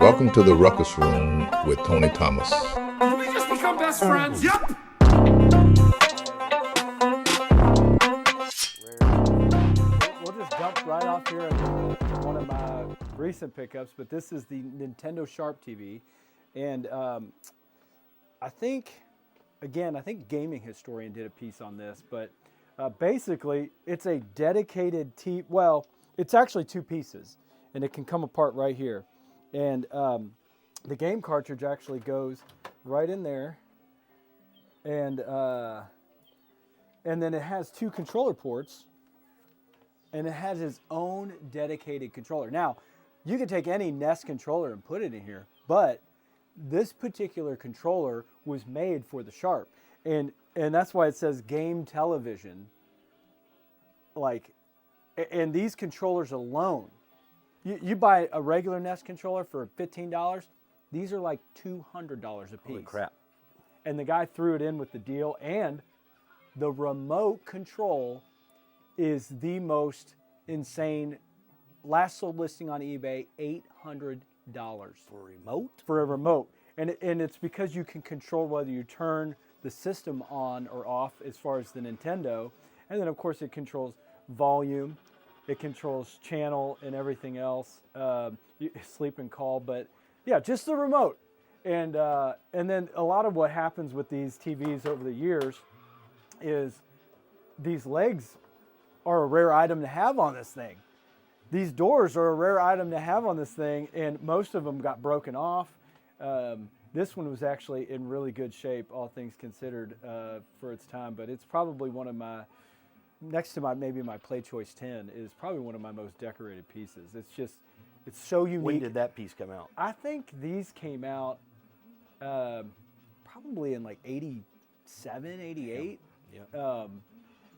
Welcome to the Ruckus Room with Tony Thomas. Did we just become best friends? Yep. We'll just jump right off here into one of my recent pickups, but this is the Nintendo Sharp TV. And I think Gaming Historian did a piece on this, but basically it's a dedicated TV. Well, it's actually two pieces, and it can come apart right here. And the game cartridge actually goes right in there, and then it has two controller ports, and it has its own dedicated controller. Now, you can take any NES controller and put it in here, but this particular controller was made for the Sharp, and that's why it says Game Television. And these controllers alone, you buy a regular NES controller for $15. These are like $200 a piece. Holy crap! And the guy threw it in with the deal, and the remote control is the most insane. Last sold listing on eBay, $800 For a remote? for a remote, and it's because you can control whether you turn the system on or off as far as the Nintendo, and then of course it controls volume, it controls channel and everything else, sleep and call. But yeah, just the remote, and then a lot of what happens with these TVs over the years is these legs are a rare item to have on this thing. These doors are a rare item to have on this thing, and most of them got broken off. This one was actually in really good shape, all things considered, for its time. But it's probably one of my, next to maybe my Play Choice 10, is probably one of my most decorated pieces. It's so unique. When did that piece come out? I think these came out probably in like 87, 88. Yeah.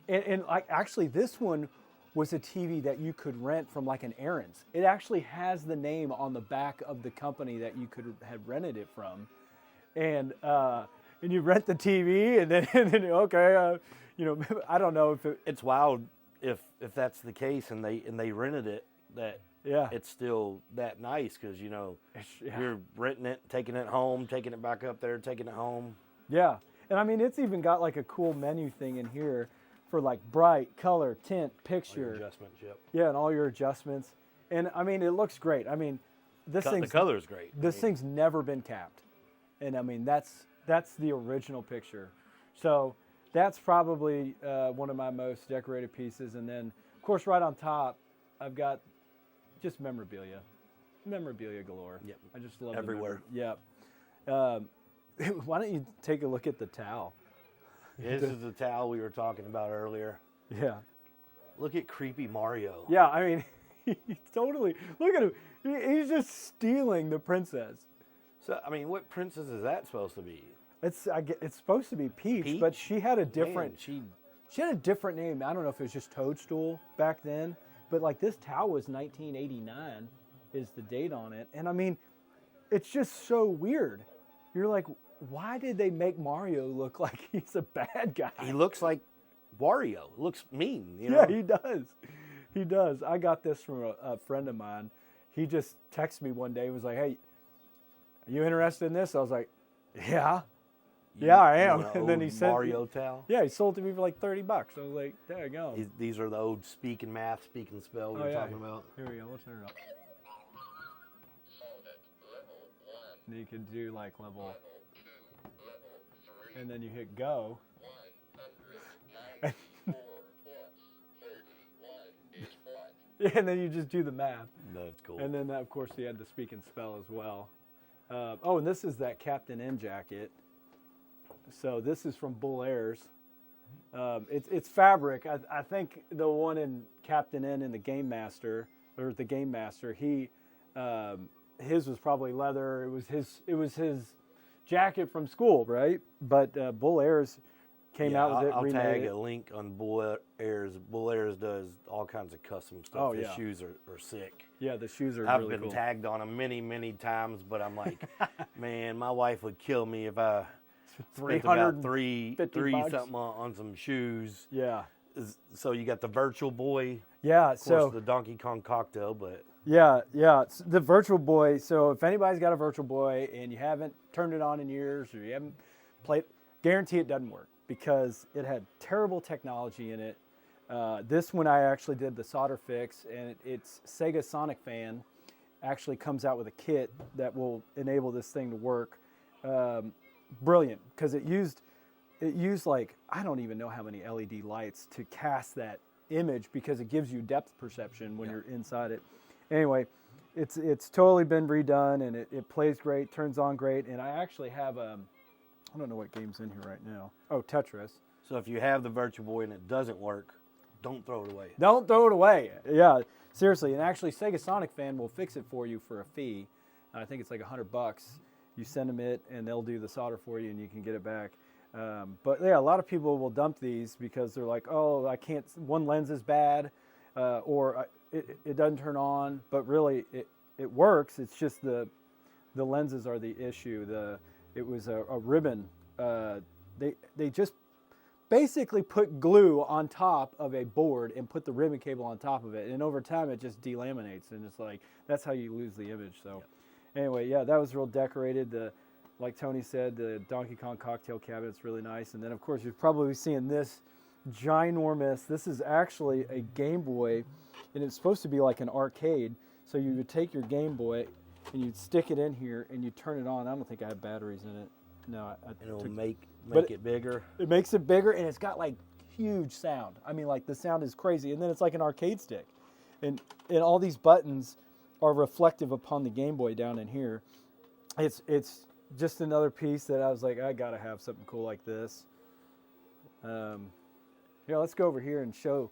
And actually, this one was a TV that you could rent from like an Aaron's. It actually has the name on the back of the company that you could have rented it from, and you rent the TV, and then okay, I don't know if It's wild if that's the case, and they rented it, that yeah, it's still that nice, because yeah. you're renting it, taking it home, taking it back up there, taking it home. Yeah, and I mean it's even got like a cool menu thing in here for like bright, color, tint, picture. All your adjustments, yep. Yeah, and all your adjustments. And I mean, it looks great. I mean, the color's great. This thing's never been capped. And I mean, that's the original picture. So that's probably one of my most decorated pieces. And then, of course, right on top, I've got just memorabilia. Memorabilia galore. Yep. I just love Everywhere. Yep. Why don't you take a look at the towel? This is the towel we were talking about earlier. Yeah. Look at creepy Mario. Yeah, I mean, he's totally, look at him. He's just stealing the princess. So, I mean, what princess is that supposed to be? It's supposed to be Peach, but she had a different, Man, she had a different name. I don't know if it was just Toadstool back then, but like this towel was 1989 is the date on it. And I mean, it's just so weird. You're like, why did they make Mario look like he's a bad guy? He looks like Wario. Looks mean, you know? Yeah, he does. He does. I got this from a friend of mine. He just texted me one day. He was like, hey, are you interested in this? I was like, yeah. Yeah, I am. And then he said, Mario towel? yeah, he sold it to me for like $30. I was like, there you go. These are the old speak and math, speak and spell we were talking about. Here we go. We'll turn it up. And you can do like level, and then you hit go. And then you just do the math. That's cool. And then, of course, you had the speak and spell as well. And this is that Captain N jacket. So this is from Bull Airs. It's fabric. I think the one in Captain N in the Game Master, he his was probably leather. It was his jacket from school, right? But Bull Airs came out with it. I'll tag it. a link on Bull Airs. Bull Airs does all kinds of custom stuff. Oh, His yeah. shoes are sick. Yeah, the shoes are I've really been cool. tagged on them many, many times, but I'm like, man, my wife would kill me if I spent about $3 $350 something on some shoes. Yeah. So you got the Virtual Boy, Yeah, of course, so the Donkey Kong cocktail, but yeah, the Virtual Boy. So if anybody's got a Virtual Boy and you haven't turned it on in years or you haven't played, guarantee it doesn't work because it had terrible technology in it. This one I actually did the solder fix, and it's Sega Sonic Fan actually comes out with a kit that will enable this thing to work. Brilliant, because it used like, I don't even know how many LED lights to cast that image because it gives you depth perception when you're inside it. Anyway, it's totally been redone, and it plays great, turns on great, and I actually have I don't know what game's in here right now. Oh, Tetris. so if you have the Virtual Boy and it doesn't work, don't throw it away. Don't throw it away. Yeah, seriously. And actually, Sega Sonic Fan will fix it for you for a fee. I think it's like $100. You send them it, and they'll do the solder for you, and you can get it back. But yeah, a lot of people will dump these because they're like, oh, I can't. One lens is bad, or it doesn't turn on. But really, it works. It's just the lenses are the issue. It was a ribbon. They just basically put glue on top of a board and put the ribbon cable on top of it, and over time it just delaminates, and it's like that's how you lose the image. So anyway, yeah, that was real decorated. Like Tony said, the Donkey Kong cocktail cabinet's really nice, and then of course you're probably seeing this ginormous. This is actually a Game Boy, and it's supposed to be like an arcade. So you would take your Game Boy and you'd stick it in here and you turn it on. I don't think I have batteries in it. No, It'll make but it bigger. It makes it bigger, and it's got like huge sound. I mean, like the sound is crazy, and then it's like an arcade stick, and all these buttons are reflective upon the Game Boy down in here. It's just another piece that I was like, I gotta have something cool like this. Yeah, let's go over here and show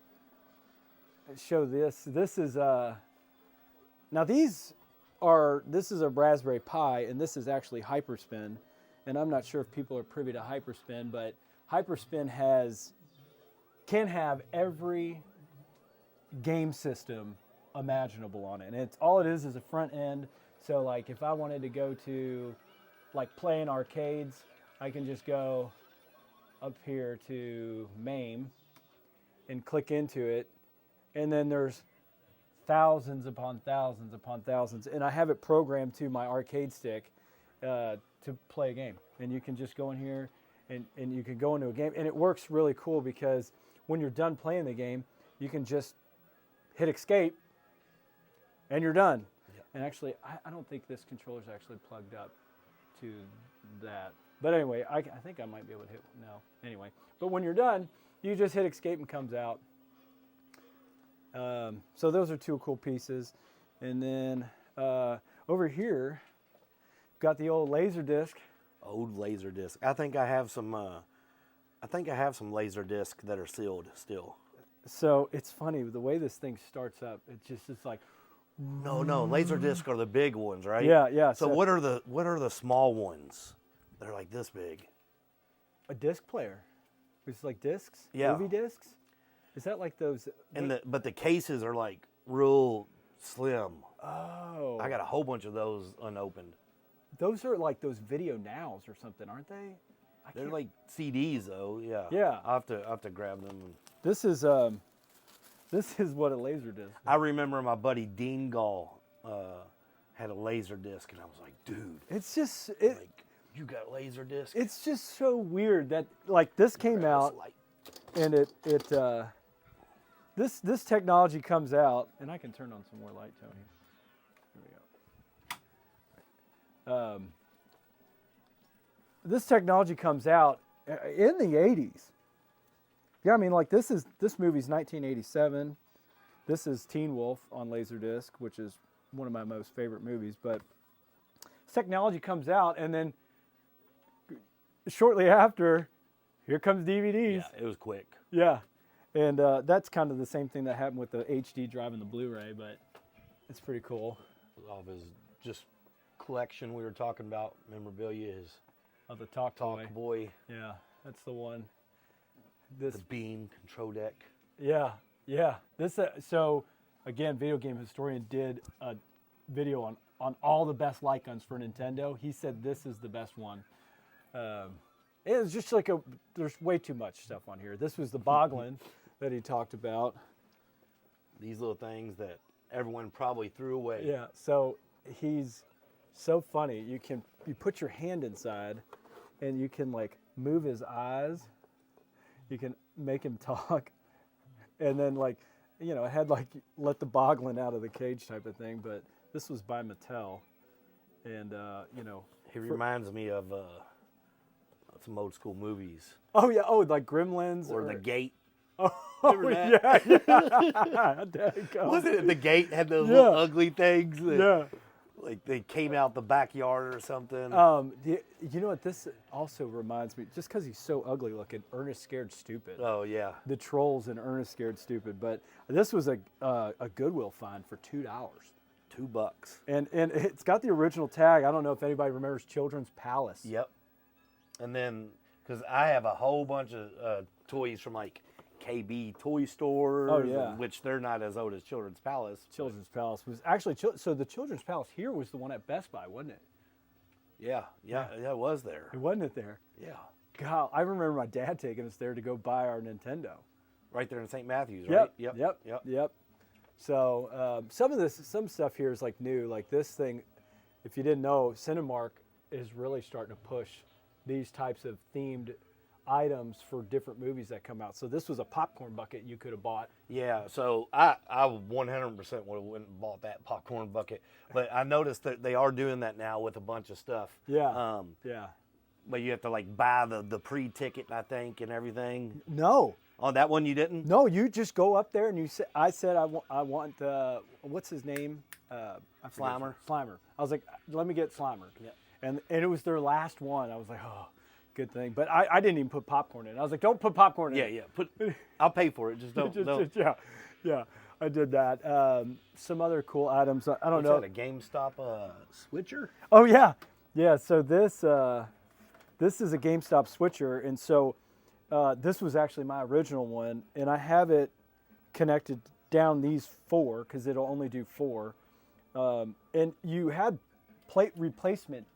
this. This is now this is a Raspberry Pi, and this is actually Hyperspin. And I'm not sure if people are privy to Hyperspin, but Hyperspin can have every game system imaginable on it. And all it is a front end. So like if I wanted to go to like play in arcades, I can just go up here to MAME and click into it. And then there's thousands upon thousands upon thousands. And I have it programmed to my arcade stick to play a game. And you can just go in here and you can go into a game. And it works really cool because when you're done playing the game, you can just hit escape and you're done. Yep. And actually, I don't think this controller's actually plugged up to that. But anyway, I think I might be able to hit no. Anyway, but when you're done, you just hit escape and comes out. So those are two cool pieces. And then over here, got the old laser disc. Old laser disc. I think I have some laser discs that are sealed still. So it's funny the way this thing starts up. It's like no, laser discs are the big ones, right? Yeah. So what are the small ones? They're like this big. A disc player. It's like discs. Yeah. Movie discs. Is that like those? But the cases are like real slim. Oh. I got a whole bunch of those unopened. Those are like those video nows or something, aren't they? They're like CDs though. Yeah. Yeah. I have to grab them. This is what a laser disc is. I remember my buddy Dean Gall had a laser disc, and I was like, dude. It's just like, you got a laser disc? It's just so weird that like this came out, and this technology comes out, and I can turn on some more light, Tony. Here we go. This technology comes out in the 80s. Yeah, I mean, like this movie's 1987. This is Teen Wolf on Laserdisc, which is one of my most favorite movies. But this technology comes out, and then shortly after, here comes DVDs. Yeah, it was quick. Yeah, and that's kind of the same thing that happened with the HD drive and the Blu-ray, but it's pretty cool. All of his just collection we were talking about, memorabilia, his of the Talk Boy. Yeah, that's the one. The Beam control deck. Yeah. This so again, Video Game Historian did a video on all the best light guns for Nintendo. He said this is the best one. It was just like there's way too much stuff on here. This was the Boglin. that he talked about. These little things that everyone probably threw away. Yeah, so he's so funny. You put your hand inside, and you can like move his eyes. You can make him talk, and then like, it had like let the boglin out of the cage type of thing. But this was by Mattel, and He reminds me of some old school movies. oh yeah, like Gremlins Or The Gate. Oh Remember that? yeah. There you go. Wasn't it The Gate had those Yeah. little ugly things? That, Yeah. Like they came out the backyard or something. You know what? This also reminds me, just because he's so ugly looking, Ernest Scared Stupid. Oh yeah. The Trolls and Ernest Scared Stupid. But this was a Goodwill find for $2. $2. And it's got the original tag. I don't know if anybody remembers Children's Palace. Yep. And then, because I have a whole bunch of toys from like KB toy stores. Oh, yeah. Which they're not as old as Children's Palace. Children's Palace was actually, so the Children's Palace here was the one at Best Buy, wasn't it? Yeah, it was there. It wasn't it there? Yeah. God, I remember my dad taking us there to go buy our Nintendo. Right there in St. Matthews, right? Yep. So some stuff here is like new, like this thing. If you didn't know, Cinemark is really starting to push these types of themed items for different movies that come out. So this was a popcorn bucket you could have bought. Yeah, so I 100% would have went and bought that popcorn bucket. But I noticed that they are doing that now with a bunch of stuff. Yeah. Yeah. But you have to like buy the pre-ticket, I think, and everything. No. On that one you didn't? No, you just go up there and you say, I said, I want what's his name? Slimer. Slimer. I was like, let me get Slimer. Yeah. And it was their last one. I was like, oh, good thing. But I didn't even put popcorn in. I was like, don't put popcorn in. Yeah. I'll pay for it. Just don't. Yeah. I did that. Some other cool items. I don't What's know. that, a GameStop switcher? Oh yeah. Yeah. So this is a GameStop switcher, and so this was actually my original one, and I have it connected down these 4 because it'll only do 4. And you had plate replacement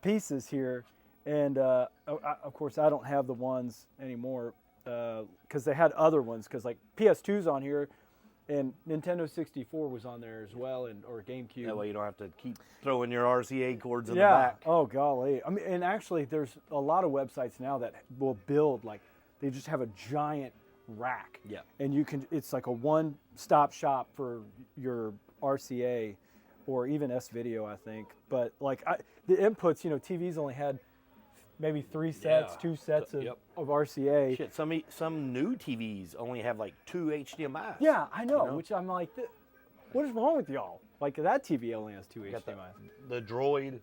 pieces here, and of course I don't have the ones anymore because they had other ones, because like PS2's on here, and Nintendo 64 was on there as well, or GameCube. That way you don't have to keep throwing your RCA cords in the Yeah. back. Oh golly. I mean, and actually, there's a lot of websites now that will build like they just have a giant rack. Yeah. And you can. It's like a one-stop shop for your RCA, or even S-Video, I think. But like the inputs, TVs only had maybe 3 sets, 2 sets of RCA. Shit, some new TVs only have like 2 HDMIs. Yeah, I know. Which I'm like, what is wrong with y'all? Like that TV only has 2 Got HDMIs. the droid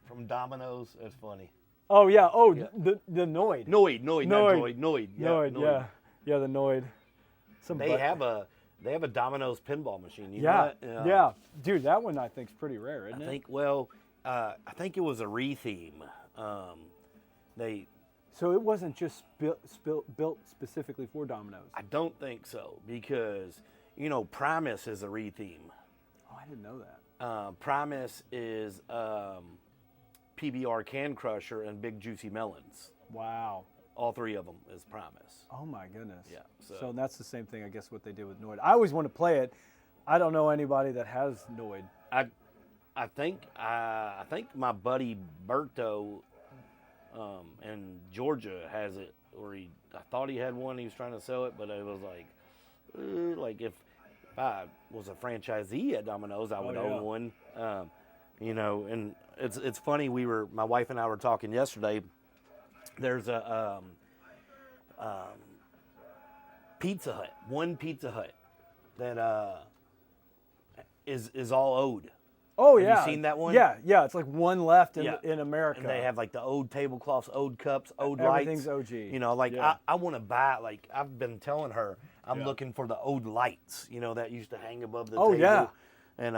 from Domino's. That's funny. Oh yeah. Oh, the Noid. Noid, not droid. Noid. Yeah, Noid. Yeah, the Noid. They have a Domino's pinball machine. You Yeah, know that? yeah, dude, that one I think is pretty rare, isn't it? I think it was a retheme. So it wasn't just built specifically for Domino's. I don't think so, because Primus is a retheme. Oh, I didn't know that. Primus is PBR Can Crusher and Big Juicy Melons. Wow. All 3 of them is Primus. Oh my goodness. Yeah. So that's the same thing, I guess, what they did with Noid. I always want to play it. I don't know anybody that has Noid. I think my buddy Berto in Georgia has it, or I thought he had one. He was trying to sell it, but it was like if I was a franchisee at Domino's, I would own one. And it's funny. My wife and I were talking yesterday. There's a Pizza Hut, one Pizza Hut that is all ode. Oh, Have yeah. you seen that one? Yeah. It's like one left in America. And they have like the ode tablecloths, ode cups, ode Everything's lights. OG. I want to buy, like I've been telling her, I'm looking for the ode lights, that used to hang above the table. Yeah. And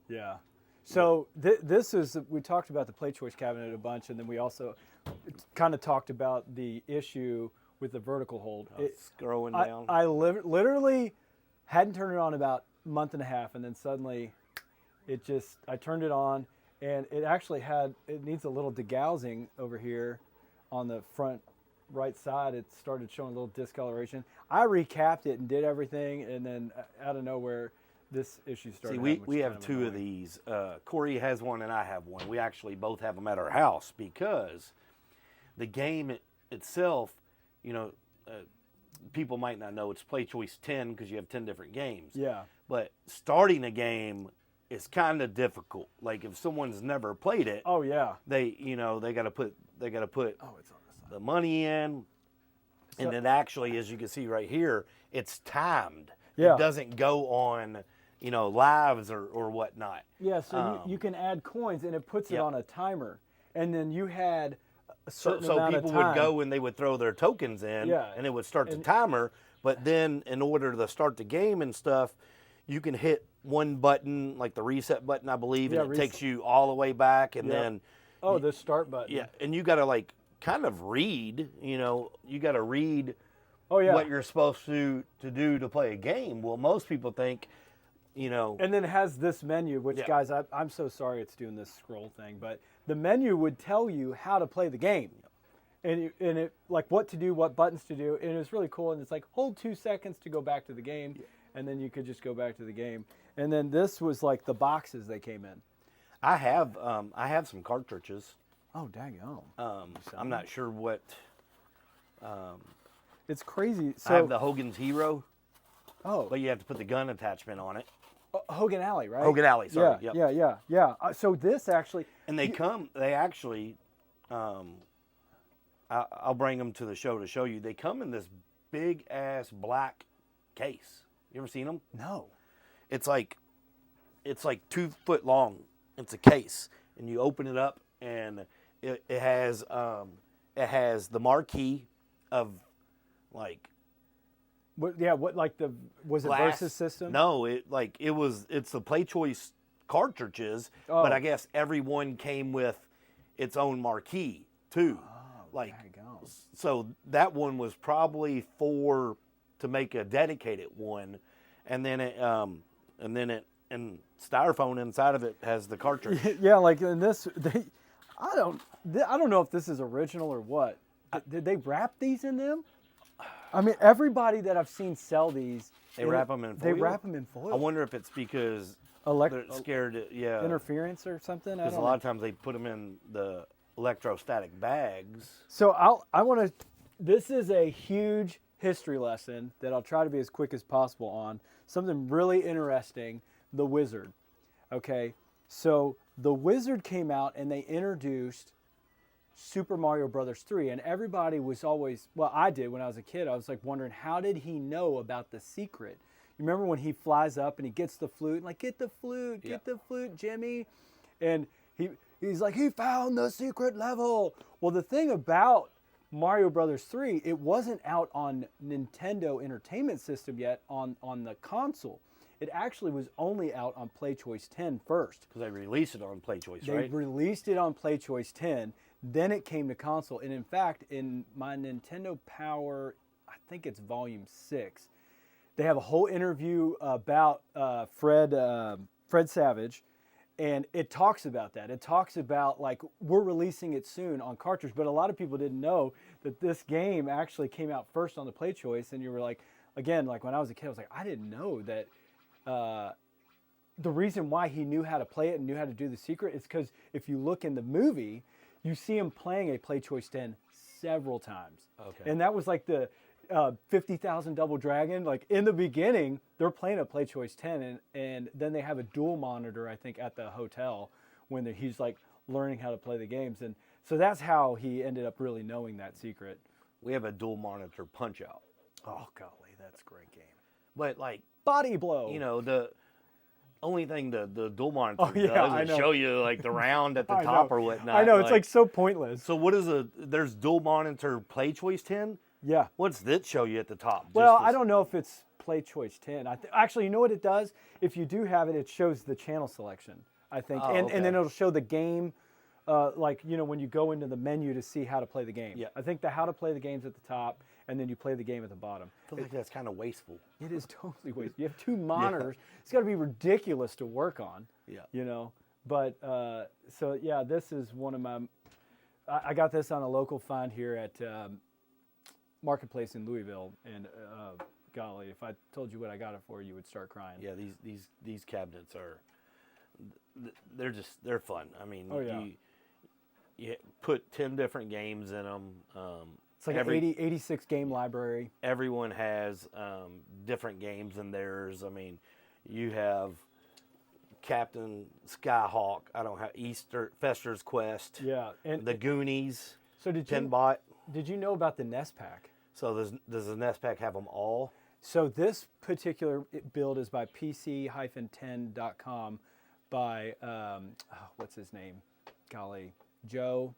yeah. So this is, we talked about the Play Choice cabinet a bunch, and then we also kind of talked about the issue with the vertical hold. scrolling down. I literally hadn't turned it on about a month and a half, and then suddenly I turned it on, and it actually it needs a little degaussing over here on the front right side, it started showing a little discoloration. I recapped it and did everything, and then out of nowhere, this issue started. See, happening, we which is have kind of two of annoying. these. Corey has one and I have one. We actually both have them at our house because the game itself, you know, people might not know it's Play Choice 10 because you have 10 different games. Yeah. But starting a game is kind of difficult. Like if someone's never played it, Oh yeah. they got to put Oh, it's on the side. the money in, So- and it actually, as you can see right here, it's timed. Yeah. It doesn't go on, lives or whatnot. Yeah, so you can add coins, and it puts it Yep. on a timer, and then you had a So, certain so amount people of time. would go and they would throw their tokens in, Yeah. and it would start the And- timer. But then, in order to start the game and stuff, you can hit one button, like the reset button, I believe, Yeah, and it reset. takes you all the way back. And Yep. then, Oh, the start button. yeah, and you got to like kind of read. You got to read Oh yeah. what you're supposed to do to play a game. Well, most people think, And then it has this menu, which, Yeah. guys, I'm so sorry it's doing this scroll thing, but the menu would tell you how to play the game. And it like what to do, what buttons to do, and it was really cool. And it's like hold 2 seconds to go back to the game, and then you could just go back to the game. And then this was like the boxes they came in. I have some cartridges. Oh dang! I'm not sure what. It's crazy. I So have the Hogan's Hero, oh, but you have to put the gun attachment on it. Hogan Alley, right? Hogan Alley, sorry. Yeah, Yep. yeah. So this actually, And they actually, I'll bring them to the show to show you. They come in this big ass black case. You ever seen them? no. It's like 2 foot long. It's a case, and you open it up, and it has the marquee of like What? Yeah. What? Like the was it glass. Versus system? No, it's the Play Choice cartridges, Oh. but I guess everyone came with its own marquee too. Like daggone. so that one was probably to make a dedicated one, and then and styrofoam inside of it has the cartridge. Yeah, like in this, I don't know if this is original or what. Did they wrap these in them? I mean, everybody that I've seen sell these, They wrap them in foil. They wrap them in foil. I wonder if it's because they're scared. Yeah, interference or something. I because don't a know. lot of times they put them in the electrostatic bags. So I want to. This is a huge history lesson that I'll try to be as quick as possible on. Something really interesting. The Wizard. Okay, so the Wizard came out and they introduced Super Mario Brothers 3, and everybody was always, well, I did when I was a kid. I was like wondering, how did he know about the secret? You remember when he flies up and he gets the flute, and like, get the flute, Jimmy, and he's like, he found the secret level. Well, the thing about Mario Brothers 3, it wasn't out on Nintendo Entertainment System yet on the console. It actually was only out on Play Choice 10 first. Because they released it on Play Choice, They right? released it on Play Choice 10, then it came to console. And in fact, in my Nintendo Power, I think it's Volume 6, they have a whole interview about Fred Savage, and it talks about that. It talks about, like, we're releasing it soon on cartridge, but a lot of people didn't know that this game actually came out first on the Play Choice, and you were like, again, like when I was a kid, I was like, I didn't know that the reason why he knew how to play it and knew how to do the secret is because if you look in the movie, you see him playing a Play Choice 10 several times. Okay. And that was like the 50,000 Double Dragon. Like in the beginning, they're playing a Play Choice 10, and then they have a dual monitor, I think, at the hotel when he's like learning how to play the games. And so that's how he ended up really knowing that secret. We have a dual monitor Punch Out. Oh, golly, that's a great game. But like, Body Blow. the only thing the dual monitor I does know. is show you like the round at the I top know. or whatnot. I know, it's like so pointless. So what is there's dual monitor Play Choice 10? Yeah. What's that show you at the top? Well, Just I don't know if it's Play Choice 10. Actually, you know what it does? If you do have it, it shows the channel selection, I think. Oh, and okay. then it'll show the game, like, when you go into the menu to see how to play the game. Yeah. I think the how to play the game's at the top, and then you play the game at the bottom. I feel like that's kind of wasteful. It is totally wasteful. You have two monitors. It's got to be ridiculous to work on. Yeah. But, so, yeah, this is one of my... I got this on a local find here at marketplace in Louisville, and golly, if I told you what I got it for, you would start crying. Yeah, these cabinets are, they're fun. I mean, Oh, yeah. you put 10 different games in them. It's like an 86 game library. Everyone has different games in theirs. I mean, you have Captain Skyhawk. I don't have Fester's Quest. Yeah, and the Goonies. so did you know about the NES pack? So does the NES pack have them all? So this particular build is by PC-10.com by what's his name? Golly, Joe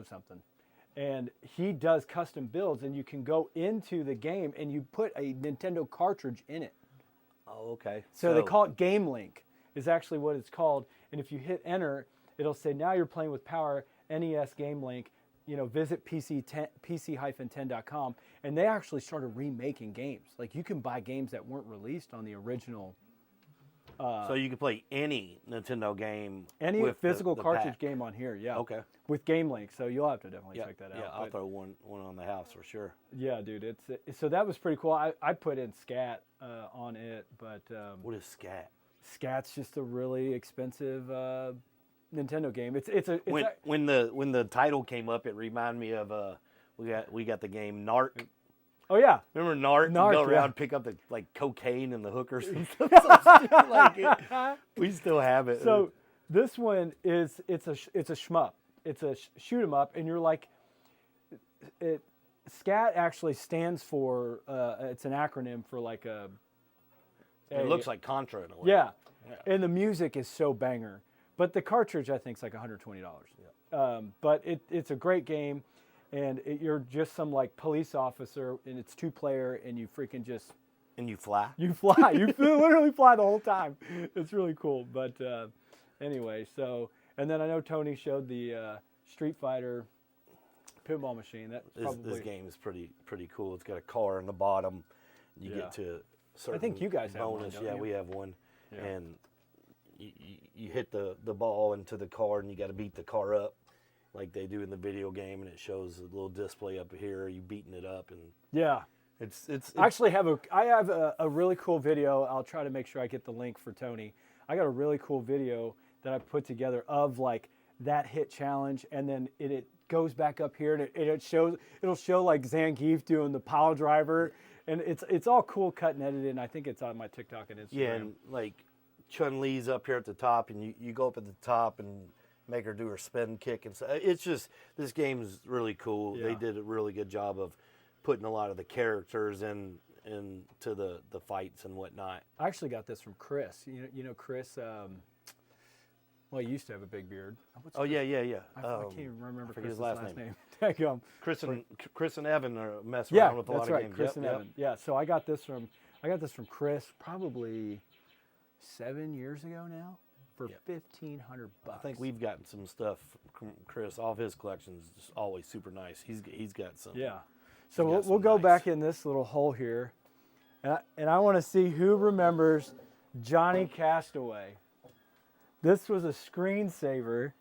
something. And he does custom builds, and you can go into the game and you put a Nintendo cartridge in it. Oh, okay. So they call it Game Link, is actually what it's called. And if you hit enter, it'll say, now you're playing with Power NES Game Link. Visit PC-10.com. And they actually started remaking games. Like, you can buy games that weren't released on the original. So you can play any Nintendo game. Any with physical the cartridge pack. game on here, yeah. Okay. With Game Link. So you'll have to definitely check that out. Yeah, I'll throw one on the house for sure. Yeah, dude. So that was pretty cool. I put in Scat on it, but What is Scat? Scat's just a really expensive Nintendo game. When the title came up, it reminded me of we got the game Narc. Oh yeah, Remember Narc? Narc, You go around yeah. pick up the cocaine and the hookers and stuff. So stupid like it. We still have it. So this one it's a shmup. It's a shoot 'em up, and you're like, Scat actually stands for it's an acronym for like it looks like Contra in a way. Yeah, and the music is so banger. But the cartridge I think is like $120. Yeah. But it's a great game, and you're just some like police officer, and it's 2-player, and you freaking just. And you fly. You fly. You literally fly the whole time. It's really cool. But anyway, so and then I know Tony showed the Street Fighter pinball machine. This game is pretty cool. It's got a car in the bottom. You get to certain I think you guys have one, bonus. don't Yeah, you? we have one. Yeah. And you hit the ball into the car, and you got to beat the car up like they do in the video game, and it shows a little display up here. You beating it up, and Yeah. it's I actually have a really cool video. I'll try to make sure I get the link for Tony. I got a really cool video that I put together of like that hit challenge, and then it goes back up here, and it'll show like Zangief doing the pile driver, and it's all cool cut and edited, and I think it's on my TikTok and Instagram. yeah, and like Chun-Li's up here at the top, and you go up at the top and make her do her spin kick, and so it's just, this game is really cool. Yeah. They did a really good job of putting a lot of the characters into the fights and whatnot. I actually got this from Chris. You know Chris. Well, he used to have a big beard. Oh yeah. I can't even remember forget his Chris's last name. Daggum. Chris and Evan are messing Yeah, around with a lot that's of right. games. Chris Yep, and yep. Evan. Yeah, so I got this from Chris probably 7 years ago now for $1,500. I think we've gotten some stuff from Chris. All of his collections just always super nice. He's got some. Yeah. So got we'll some go nice. back in this little hole here, and I want to see who remembers Johnny Castaway. This was a screensaver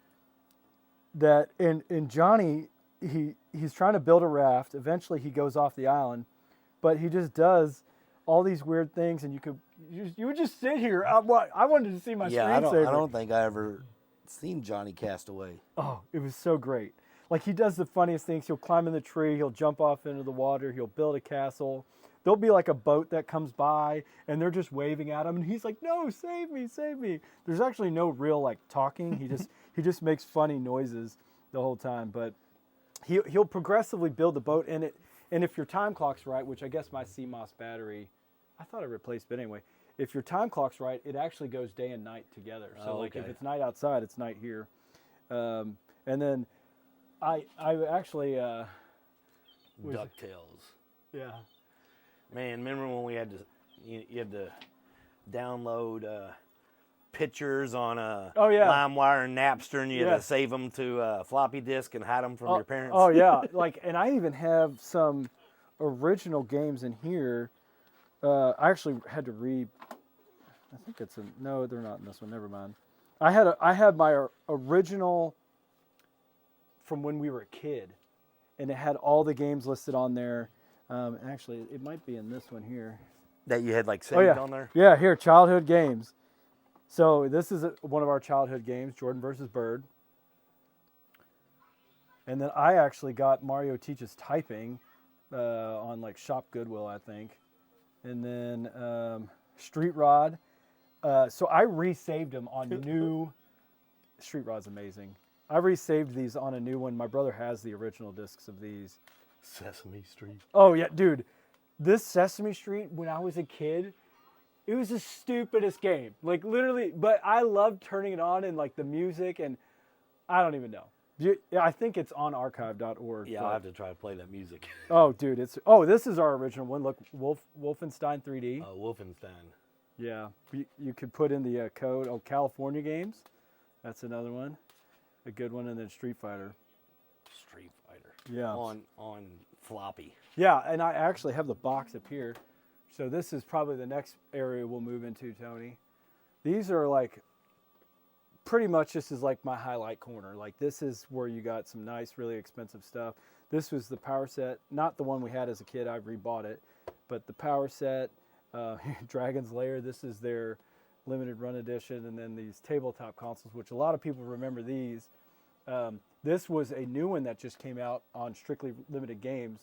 that in Johnny he's trying to build a raft. Eventually he goes off the island, but he just does all these weird things, and you would just sit here. I wanted to see my screensaver. I don't think I ever seen Johnny Castaway. Oh, it was so great. Like, he does the funniest things. He'll climb in the tree. He'll jump off into the water. He'll build a castle. There'll be like a boat that comes by, and they're just waving at him, and he's like, "No, save me, save me." There's actually no real like talking. He just makes funny noises the whole time. But he'll progressively build the boat, and if your time clock's right, which I guess my CMOS battery, I thought I replaced, but anyway, if your time clock's right, it actually goes day and night together. So like if it's night outside, it's night here, and then I actually DuckTales. Yeah. Man, remember when we had to you had to download pictures on LimeWire and Napster, and you had to save them to floppy disk and hide them from your parents? Oh yeah, like, and I even have some original games in here. I actually had to read. I think it's no, they're not in this one. Never mind. I had my original from when we were a kid, and it had all the games listed on there. Actually, it might be in this one here. That you had like saved Oh yeah, on there? yeah. Here, childhood games. So this is one of our childhood games, Jordan versus Bird. And then I actually got Mario Teaches Typing on like Shop Goodwill, I think. And then Street Rod. So I resaved them on new. Street Rod's amazing. I resaved these on a new one. My brother has the original discs of these. Sesame Street. Oh yeah, dude. This Sesame Street, when I was a kid, it was the stupidest game. Like literally, but I loved turning it on and like the music, and I don't even know. I think it's on archive.org. Yeah, I'll have to try to play that music. Oh, dude, this is our original one. Look, Wolfenstein 3D. Wolfenstein. Yeah, you could put in the code. Oh, California Games. That's another one, a good one, and then Street Fighter. Street Fighter. Yeah. On floppy. Yeah, and I actually have the box up here. So this is probably the next area we'll move into, Tony. These are like, pretty much this is like my highlight corner. Like this is where you got some nice, really expensive stuff. This was the power set, not the one we had as a kid. I rebought it, but the power set, Dragon's Lair. This is their limited run edition, and then these tabletop consoles, which a lot of people remember these. This was a new one that just came out on Strictly Limited Games,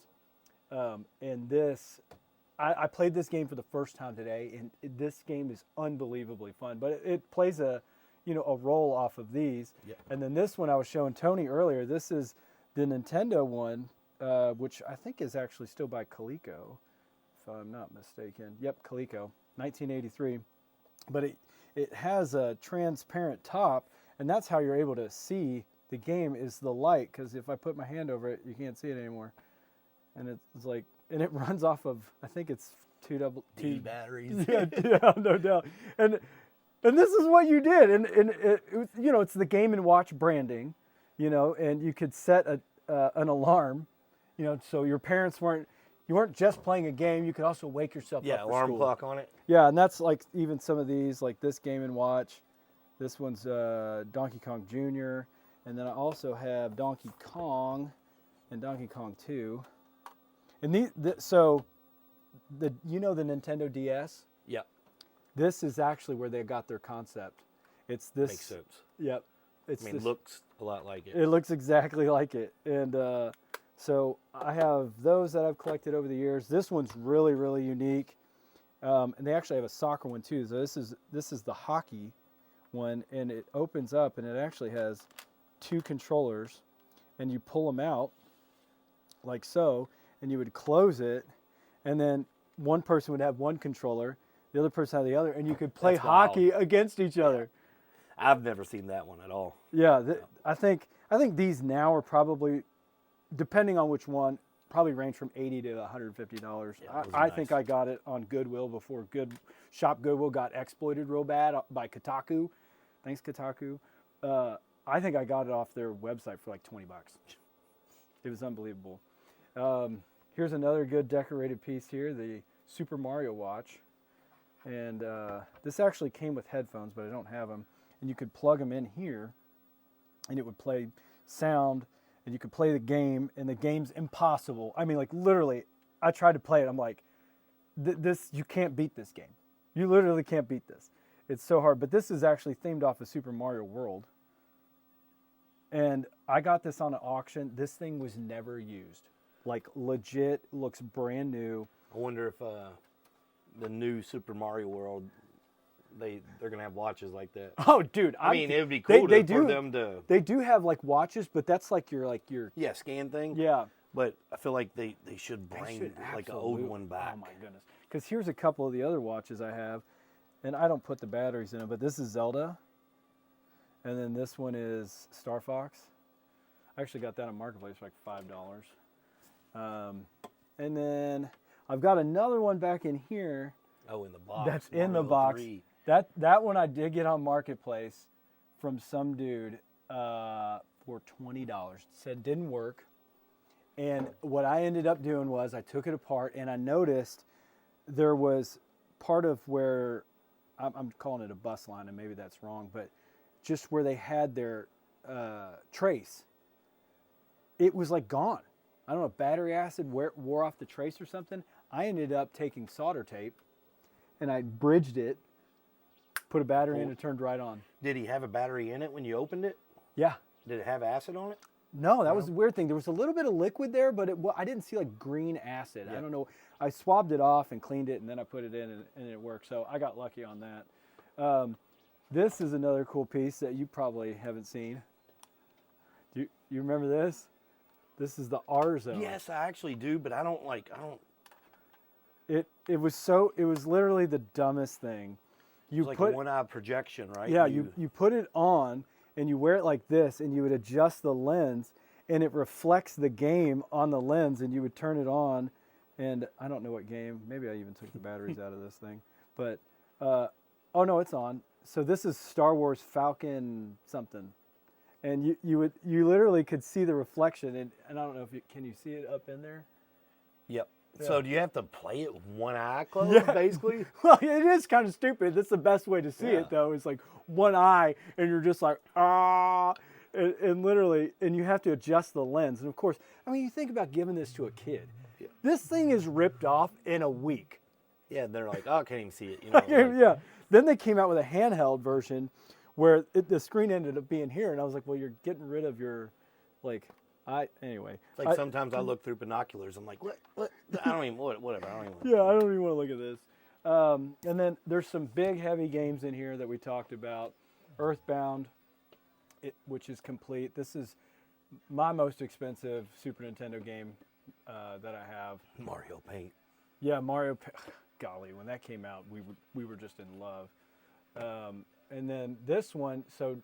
and this. I played this game for the first time today, and this game is unbelievably fun. But it plays a roll off of these. Yep. And then this one I was showing Tony earlier. This is the Nintendo one, which I think is actually still by Coleco, if I'm not mistaken. Yep, Coleco, 1983. But it has a transparent top, and that's how you're able to see the game is the light. Because if I put my hand over it, you can't see it anymore. And it's like. And it runs off of, I think it's two batteries. Yeah, no doubt. And this is what you did. And it's the Game and Watch branding, and you could set an alarm, so your parents you weren't just playing a game. You could also wake yourself up for alarm school. clock on it. Yeah, and that's like even some of these, like this Game and Watch. This one's Donkey Kong Jr. And then I also have Donkey Kong and Donkey Kong 2. And so the Nintendo DS? Yep. This is actually where they got their concept. It's this. Makes sense. Yep. Looks a lot like it. It looks exactly like it. And so I have those that I've collected over the years. This one's really, really unique. And they actually have a soccer one too. So this is the hockey one, and it opens up, and it actually has 2 controllers, and you pull them out like so. And you would close it, and then one person would have one controller, the other person had the other, and you could play hockey against each other. I've never seen that one at all. Yeah, I think these now are probably, depending on which one, probably range from $80 to $150. Yeah, I think I got it on Goodwill before Shop Goodwill got exploited real bad by Kotaku. Thanks, Kotaku. I think I got it off their website for like $20. It was unbelievable. Here's another good decorated piece here, the Super Mario watch. And this actually came with headphones, but I don't have them. And you could plug them in here, and it would play sound, and you could play the game, and the game's impossible. I mean, like, literally, I tried to play it. I'm like, you can't beat this game. You literally can't beat this. It's so hard. But this is actually themed off of Super Mario World. And I got this on an auction. This thing was never used. Like, legit, looks brand new. I wonder if the new Super Mario World, they're going to have watches like that. Oh, dude. I mean, it would be cool for them to... They do have, like, watches, but that's like your... Yeah, scan thing. Yeah. But I feel like they should bring, like, an old one back. Oh, my goodness. Because here's a couple of the other watches I have, and I don't put the batteries in them, but this is Zelda, and then this one is Star Fox. I actually got that on Marketplace for like $5. And then I've got another one back in here. Oh, in the box. That's in the box. 3. That one I did get on Marketplace from some dude for $20. Said it didn't work. And what I ended up doing was I took it apart, and I noticed there was part of where, I'm calling it a bus line, and maybe that's wrong, but just where they had their trace, it was like gone. I don't know if battery acid wore off the trace or something. I ended up taking solder tape, and I bridged it, put a battery in, and it turned right on. Did he have a battery in it when you opened it? Yeah. Did it have acid on it? No, that was the weird thing. There was a little bit of liquid there, but I didn't see like green acid. I don't know. I swabbed it off and cleaned it, and then I put it in, and it worked. So I got lucky on that. This is another cool piece that you probably haven't seen. Do you remember this? This is the R zone. Yes, I actually do, but I don't. It was literally the dumbest thing. You It's like put a one-eye projection, right? Yeah, you put it on and you wear it like this, and you would adjust the lens, and it reflects the game on the lens, and you would turn it on, and I don't know what game. Maybe I even took the batteries out of this thing, but oh no, it's on. So this is Star Wars Falcon something, and you literally could see the reflection, and I don't know if can you see it up in there? Yep. Yeah. So do you have to play it with one eye closed, basically? Well, it is kind of stupid. That's the best way to see Yeah. it, though. It's like one eye, and you're just like, ah, and literally, and you have to adjust the lens. And of course, I mean, you think about giving this to a kid. Yeah. This thing is ripped off in a week. Yeah, they're like, oh, I can't even see it. You know, like, Yeah. Then they came out with a handheld version where the screen ended up being here, and I was like, well, you're getting rid of your, like, anyway. It's like sometimes I look through binoculars. I'm like, what? I don't even, whatever. I don't even. Yeah, I don't even want to look at this. And then there's some big, heavy games in here that we talked about. Earthbound, which is complete. This is my most expensive Super Nintendo game that I have. Mario Paint. Yeah, Mario. Golly, when that came out, we were just in love. And then this one, so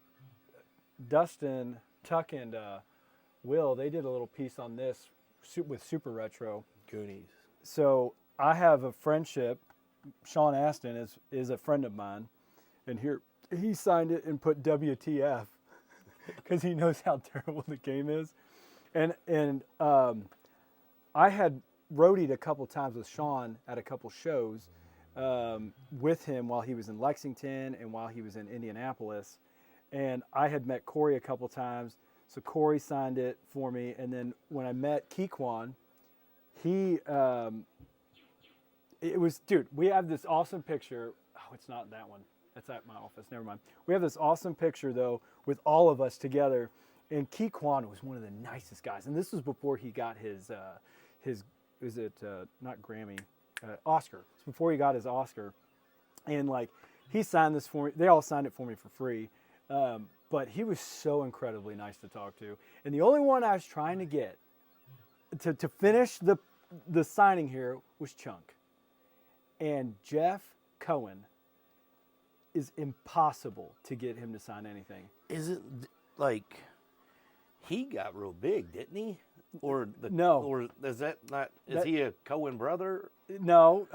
Dustin, Tuck, and Will, they did a little piece on this with Super Retro. Goonies. So I have a friendship. Sean Aston is a friend of mine, and here he signed it and put WTF because he knows how terrible the game is. And I had roadied a couple times with Sean at a couple shows with him while he was in Lexington and while he was in Indianapolis, and I had met Corey a couple times. So Corey signed it for me, and then when I met Keequan, dude, we have this awesome picture. Oh, it's not that one. That's at my office. Never mind. We have this awesome picture, though, with all of us together, and Keequan was one of the nicest guys. And this was before he got his not Grammy, Oscar. It's before he got his Oscar. And, like, he signed this for me. They all signed it for me for free. But he was so incredibly nice to talk to. And the only one I was trying to get to finish the signing here was Chunk. And Jeff Cohen is impossible to get him to sign anything. Is it like he got real big, didn't he? No. Or is that not? Is he a Cohen brother? No.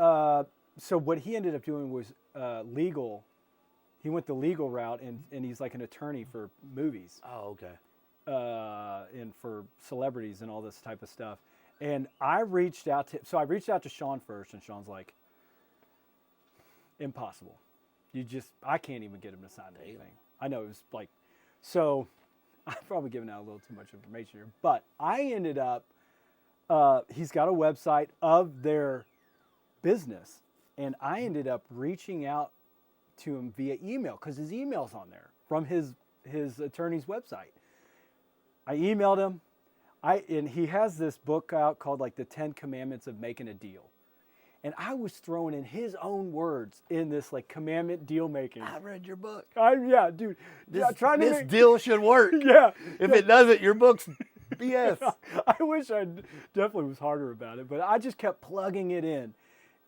So what he ended up doing was legal. He went the legal route, and he's like an attorney for movies. Oh, okay. And for celebrities and all this type of stuff. And I reached out to Sean first, and Sean's like, impossible. I can't even get him to sign anything. I know, it was like, so I'm probably giving out a little too much information here, but I ended up, he's got a website of their business, and I ended up reaching out to him via email because his email's on there from his attorney's website. I emailed him, and he has this book out called like the 10 Commandments of Making a Deal. And I was throwing in his own words in this like commandment deal making. I read your book. Yeah, dude. This deal should work. Yeah. If it doesn't, your book's BS. I wish I definitely was harder about it, but I just kept plugging it in.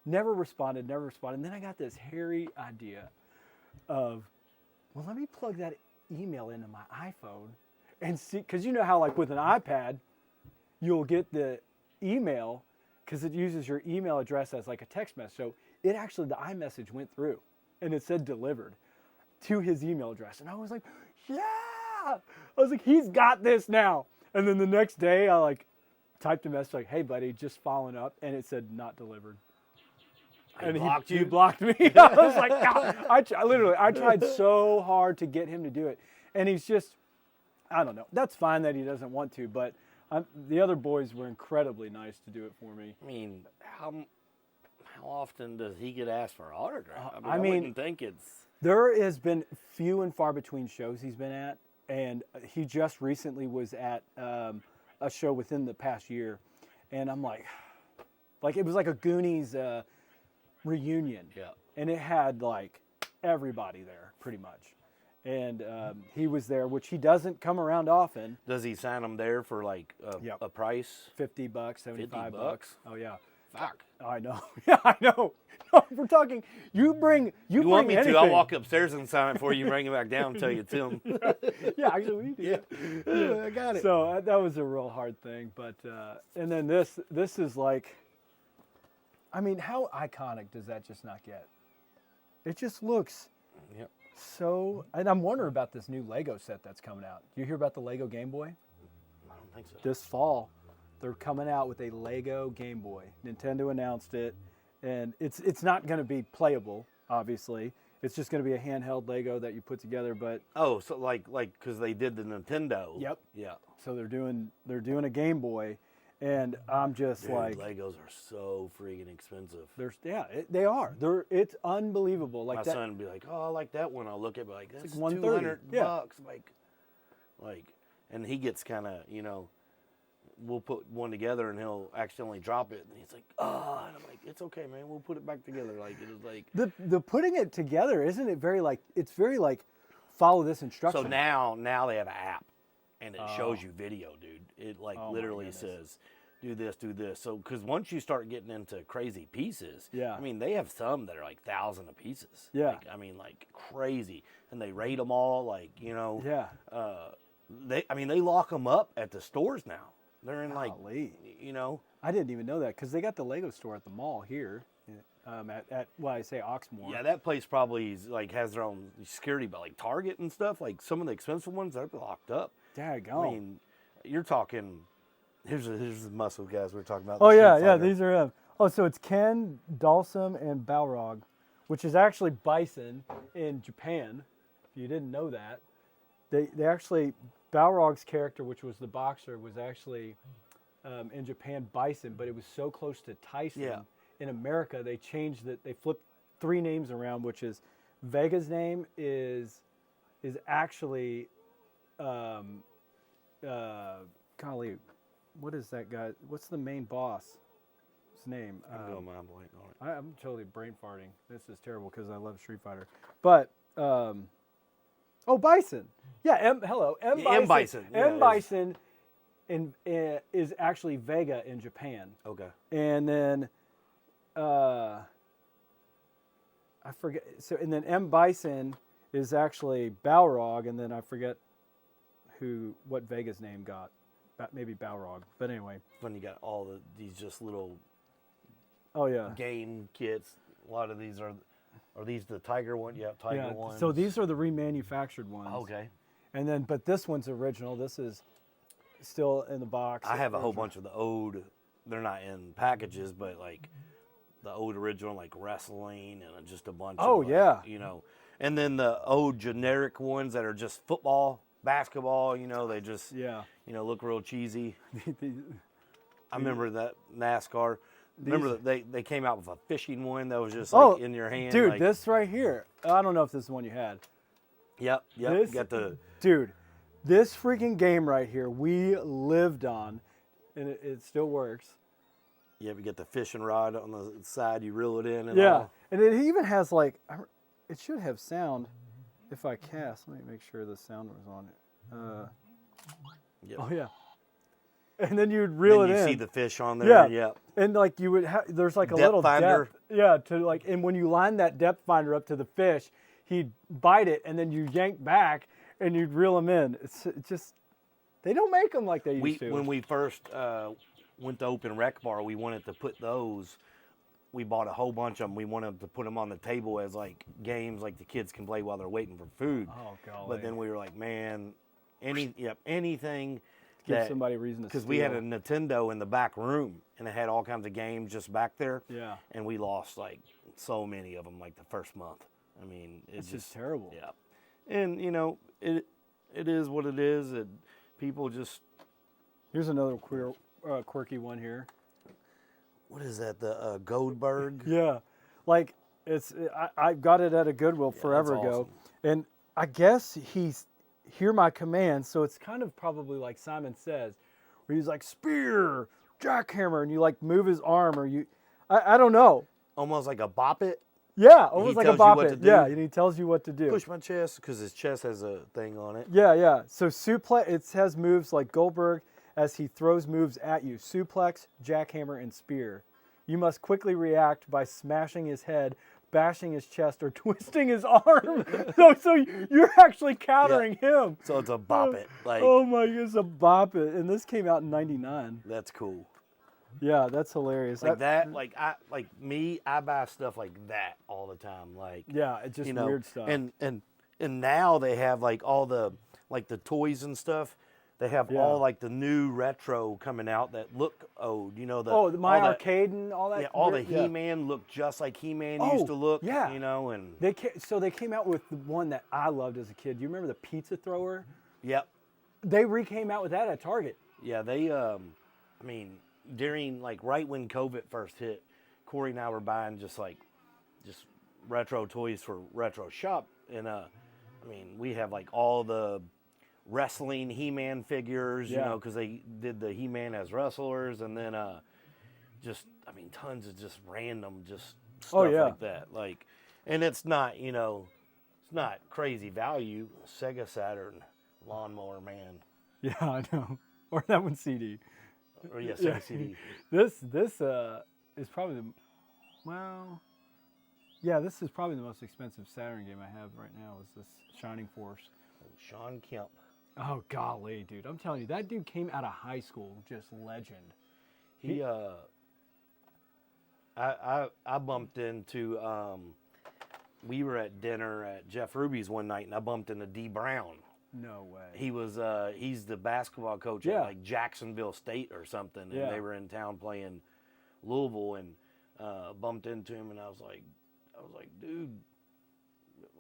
Never responded. And then I got this hairy idea of, well, let me plug that email into my iPhone and see, because you know how like with an iPad, you'll get the email because it uses your email address as like a text message. So the iMessage went through and it said delivered to his email address. And I was like, yeah. I was like, he's got this now. And then the next day I like typed a message like, hey buddy, just following up. And it said not delivered. And he blocked me. I was like, I tried so hard to get him to do it. And he's just, I don't know. That's fine that he doesn't want to, but The other boys were incredibly nice to do it for me. I mean, how often does he get asked for an autograph? I I mean, wouldn't think it's. There has been few and far between shows he's been at, and he just recently was at a show within the past year, and I'm like it was like a Goonies reunion, Yeah. and it had like everybody there pretty much, and he was there, which he doesn't come around often. Does he sign them there for like Yep. a price? $50, $75. $50? Oh yeah. Fuck. I know. Yeah, I know. No, we're talking. You bring want me anything. to? I'll walk upstairs and sign it for you. Bring it back down and tell you it's him. Yeah, actually, we do. Yeah, I got it. So that was a real hard thing, but and then this is like, I mean, how iconic does that just not get? It just looks Yep. so. And I'm wondering about this new Lego set that's coming out. Do you hear about the Lego Game Boy? I don't think so. This fall, they're coming out with a Lego Game Boy. Nintendo announced it, and it's not going to be playable, obviously. It's just going to be a handheld Lego that you put together. But Oh, so like because they did the Nintendo. Yep. Yeah. so they're doing a Game Boy, and I'm just Dude, like, Legos are so freaking expensive. they are. It's unbelievable. Like My that. son would be like, "Oh, I like that one." I'll look at it like, "That's like $130. $200." Yeah. Like, and he gets kind of, we'll put one together and he'll accidentally drop it, and he's like, "Oh," and I'm like, "It's okay, man. We'll put it back together." Like it is like. The putting it together, isn't it very like, it's very like, follow this instruction. So now they have an app, and it shows you video, dude. It like Oh, my literally goodness. says, do this. So because once you start getting into crazy pieces, Yeah. I mean they have some that are like 1,000 of pieces. Yeah. Like, I mean like crazy, and they rate them all like Yeah. they lock them up at the stores now. They're in like Golly. I didn't even know that because they got the Lego store at the mall here, at I say Oxmoor. Yeah, that place probably is, like has their own security, but like Target and stuff, like some of the expensive ones, they're locked up. Daggone. I mean, you're talking. Here's the muscle guys we were talking about. Oh the yeah, Street yeah. Fighter. These are. So it's Ken, Dalsum, and Balrog, which is actually bison in Japan. If you didn't know that, they actually Balrog's character, which was the boxer, was actually in Japan bison, but it was so close to Tyson. Yeah. In America, they changed it. They flipped 3 names around, which is Vega's name is actually. Golly, what is that guy? What's the main boss? His name? I'm going mind blank on it. I'm totally brain farting. This is terrible because I love Street Fighter. But Bison. Yeah, M Bison. M. Bison. Yeah, M Bison is actually Vega in Japan. Okay. And then I forget. So and then M Bison is actually Balrog, and then I forget what Vega's name got. Maybe Balrog. But anyway. When you got all these just little Oh yeah. game kits. A lot of these are these the Tiger one? Yeah, Tiger ones. So these are the remanufactured ones. Okay. And then, but this one's original. This is still in the box. I have a whole bunch of the old. They're not in packages, but like the old original, like wrestling and just a bunch. Oh, of, yeah. And then the old generic ones that are just football, basketball. They just look real cheesy. I remember that NASCAR. Remember that they came out with a fishing one that was just like in your hand. Dude, like, this right here. I don't know if this is the one you had. Yep. This- Got the. Dude, this freaking game right here, we lived on, and it still works. Yeah, we get the fishing rod on the side. You reel it in and Yeah, all. and it even has like, it should have sound. If I cast, let me make sure the sound was on it. Yep. Oh yeah. And then you'd reel Then it you in. see the fish on there. Yeah. Yep. And like you would there's like a Depth little finder. depth. Yeah, to like, and when you line that depth finder up to the fish, he'd bite it, and then you yank back, and you'd reel him in. It's just, they don't make them like they used to. When we first went to Open Rec Bar, we wanted to put those. We bought a whole bunch of them. We wanted to put them on the table as like games, like the kids can play while they're waiting for food. Oh golly. But then we were like, man, anything. Give somebody a reason to Because we had a steal. Nintendo in the back room, and it had all kinds of games just back there. Yeah. And we lost like so many of them like the first month. I mean, It's just terrible. Yeah. And it is what it is. People just Here's another quirky one here. What is that? The Goldberg? Yeah, like I got it at a Goodwill forever that's ago, awesome. and I guess he's hear my commands, so it's kind of probably like Simon Says, where he's like spear, jackhammer, and you like move his arm, or I don't know. Almost like a bop it. Yeah, almost like a tells you bop what it. to do? Yeah, and he tells you what to do. Push my chest because his chest has a thing on it. Yeah. So suplex, it has moves like Goldberg as he throws moves at you. Suplex, jackhammer, and spear. You must quickly react by smashing his head, bashing his chest, or twisting his arm. so you're actually countering him. So it's a bop it. Like, Oh my goodness, a bop it. And this came out in '99. that's cool. Yeah, that's hilarious. Like that, I buy stuff like that all the time. Like, Yeah, it's just weird stuff. And now they have like all the toys and stuff. They have all like the new retro coming out that look old. My Arcade and all that. Yeah, all the He-Man look just like He-Man used to look. Yeah. And They came out with the one that I loved as a kid. Do you remember the pizza thrower? yep, They came out with that at Target. yeah, they during like right when COVID first hit, Corey and I were buying just retro toys for retro shop, and we have like all the wrestling He-Man figures, because they did the He-Man as wrestlers, and then tons of just random stuff like that. Like, and it's not it's not crazy value. Sega Saturn Lawnmower Man, Yeah, I know. Or that one CD. or Sega CD. This is probably this is probably the most expensive Saturn game I have right now. Is this Shining Force? Sean Kemp. Oh golly, dude! I'm telling you, that dude came out of high school just legend. He I bumped into we were at dinner at Jeff Ruby's one night, and I bumped into D Brown. No way. He was he's the basketball coach Yeah. at like Jacksonville State or something, and Yeah. they were in town playing Louisville, and bumped into him, and I was like, dude,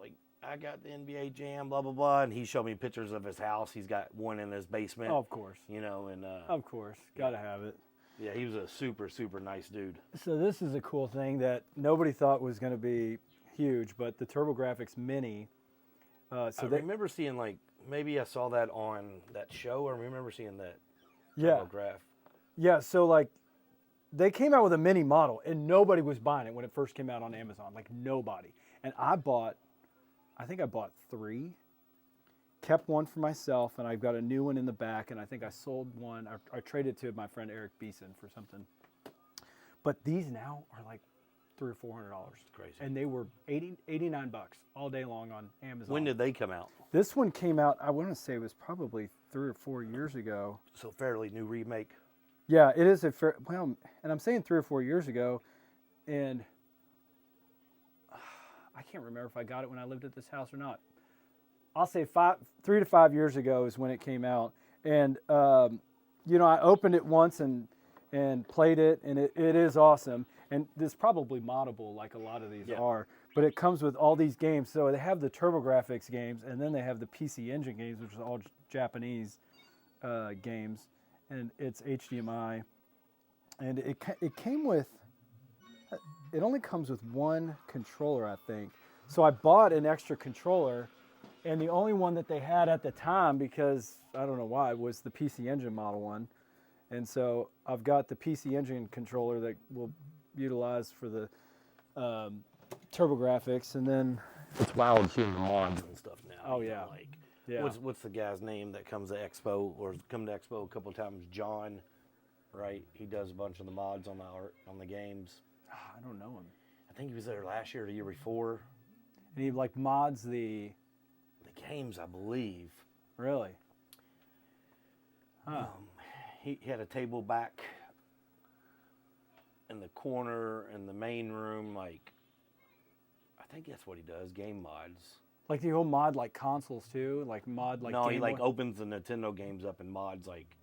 like, I got the NBA Jam, blah blah blah, and he showed me pictures of his house. He's got one in his basement. Oh, of course. And Of course, gotta have it. yeah, he was a super super nice dude. So this is a cool thing that nobody thought was going to be huge, but the TurboGrafx Mini. I remember seeing, like, maybe I saw that on that show, or I remember seeing that TurboGraf. Yeah, so like they came out with a mini model and nobody was buying it when it first came out on Amazon. Like nobody. And I think I bought 3, kept one for myself, and I've got a new one in the back, and I think I sold one. I traded to my friend Eric Beeson for something. But these now are like $300 or $400. Crazy. And they were $89 all day long on Amazon. When did they come out? This one came out, I want to say it was probably 3 or 4 years ago. So fairly new remake. Yeah, it is and I'm saying 3 or 4 years ago, and I can't remember if I got it when I lived at this house or not. I'll say 3 to 5 years ago is when it came out, and I opened it once and played it, and it is awesome. And it's probably moddable like a lot of these are, but it comes with all these games. So they have the TurboGrafx games, and then they have the PC Engine games, which are all Japanese games, and it's HDMI. And it came with, it only comes with one controller, I think. So I bought an extra controller, and the only one that they had at the time, because I don't know why, was the PC Engine model one. And so I've got the PC Engine controller that we'll utilize for the TurboGrafx, and then It's wild seeing the mods and stuff now. Oh, yeah. Like, yeah, what's the guy's name that comes to Expo, or has come to Expo a couple of times? John, right? He does a bunch of the mods on the games. I don't know him. I think he was there last year or the year before. And he like mods the games, I believe. Really? Huh. He had a table back in the corner in the main room, like, I think that's what he does, game mods. Like the old mod like consoles too, like mod like. No, Game he like Boy? opens the Nintendo games up and mods like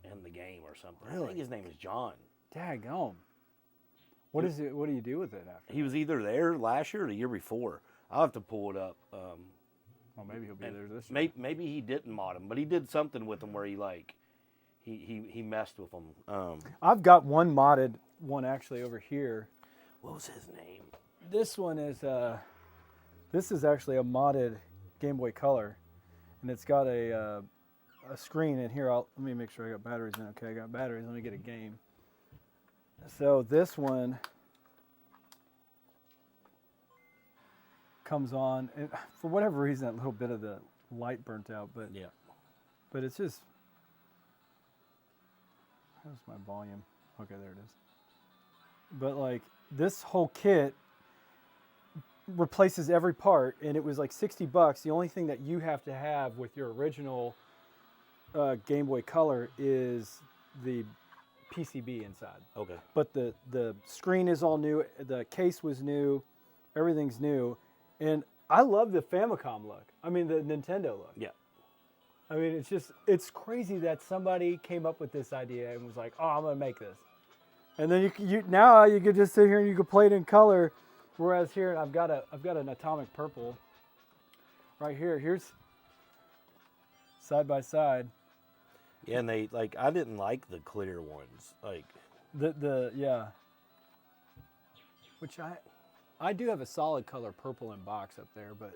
in the game or something. Really? I think his name is John. Daggone. What is it? What do you do with it after? He was either there last year or the year before. I'll have to pull it up. Well, maybe he'll be there this year. Maybe he didn't mod him, but he did something with him where he he messed with them. I've got one modded one actually over here. What was his name? This one is this is actually a modded Game Boy Color, and it's got a screen in here. Let me make sure I got batteries in. Okay, I got batteries. Let me get a game. So this one comes on, and for whatever reason, that little bit of the light burnt out. But Yeah. but it's just. How's my volume? Okay, there it is. But like this whole kit replaces every part, and it was like $60. The only thing that you have to have with your original Game Boy Color is the PCB inside. Okay. But the screen is all new, the case was new, everything's new, and I love the Famicom look. I mean the Nintendo look. Yeah. I mean it's crazy that somebody came up with this idea and was like, oh, I'm gonna make this. And then now you could just sit here and you could play it in color, whereas here I've got an atomic purple right here. Here's side by side. Yeah, and they I didn't like the clear ones. Like Yeah. Which I do have a solid color purple in box up there, but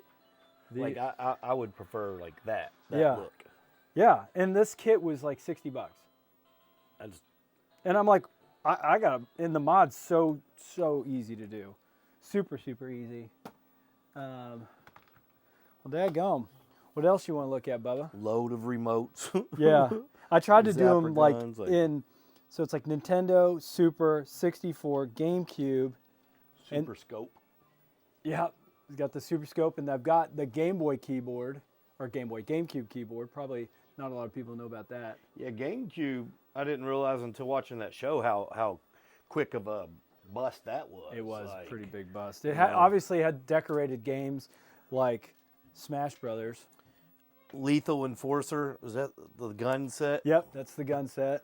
I would prefer like that Yeah. look. yeah, and this kit was like $60. I just, And I'm like, I got in the mod's so easy to do, super easy. Well, daggone. What else you want to look at, Bubba? load of remotes. Yeah, I tried to do Zapper them like guns, in, so it's like Nintendo, Super, 64, GameCube. Super scope. Yeah, it's got the Super Scope, and I've got the Game Boy keyboard, or GameCube keyboard. Probably not a lot of people know about that. Yeah, GameCube. I didn't realize until watching that show how quick of a bust that was. It was Like, a pretty big bust. It Yeah. obviously had decorated games like Smash Brothers. Lethal Enforcer. Was that the gun set? Yep, that's the gun set.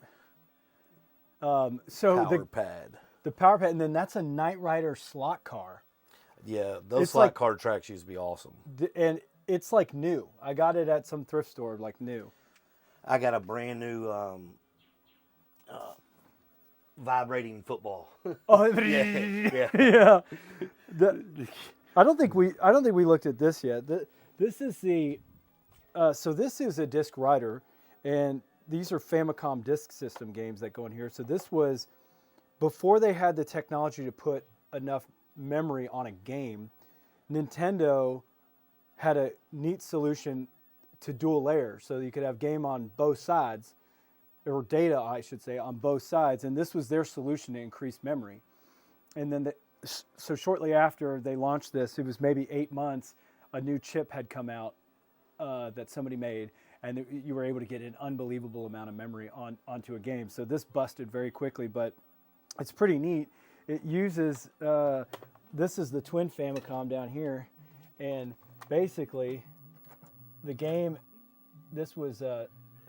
So Power pad. the power pad, and then that's a Knight Rider slot car. Yeah, those It's slot like- car tracks used to be awesome. And it's like new. I got it at some thrift store, like new. I got a brand new vibrating football. Oh, yeah. yeah. I don't think we looked at this yet. This is the so this is a disc writer, and these are Famicom Disk System games that go in here. So this was before they had the technology to put enough memory on a game. Nintendo had a neat solution to dual layers, so you could have game on both sides, or data, I should say, on both sides. And this was their solution to increase memory. And then so shortly after they launched this, it was maybe 8 months, a new chip had come out that somebody made, and you were able to get an unbelievable amount of memory onto a game. So this busted very quickly, but it's pretty neat. It uses, this is the twin Famicom down here, and basically the game, this was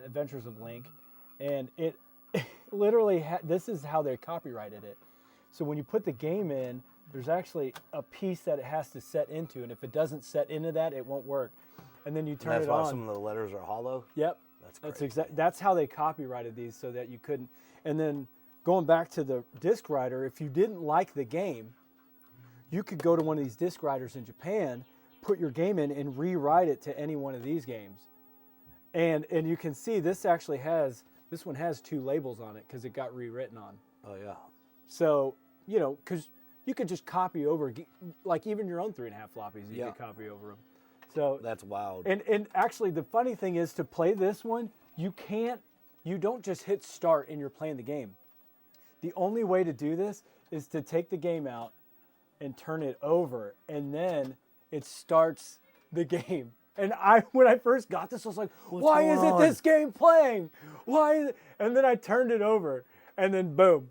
Adventures of Link, and it literally, this is how they copyrighted it. So when you put the game in, there's actually a piece that it has to set into, and if it doesn't set into that, it won't work. And then you turn That's it why on. some of the letters are hollow. Yep. That's crazy. That's how they copyrighted these, so that you couldn't. And then going back to the disc writer, if you didn't like the game, you could go to one of these disc writers in Japan, put your game in, and rewrite it to any one of these games. And you can see this actually has, this one has 2 labels on it because it got rewritten on. Oh yeah. So, you know, because you could just copy over, like even your own 3.5 floppies, you Yeah. could copy over them. So That's wild. and actually, the funny thing is, to play this one, you don't just hit start and you're playing the game. The only way to do this is to take the game out and turn it over, and then it starts the game. And when I first got this, I was like, why going isn't on? this game playing? Why is it? And then I turned it over, and then boom.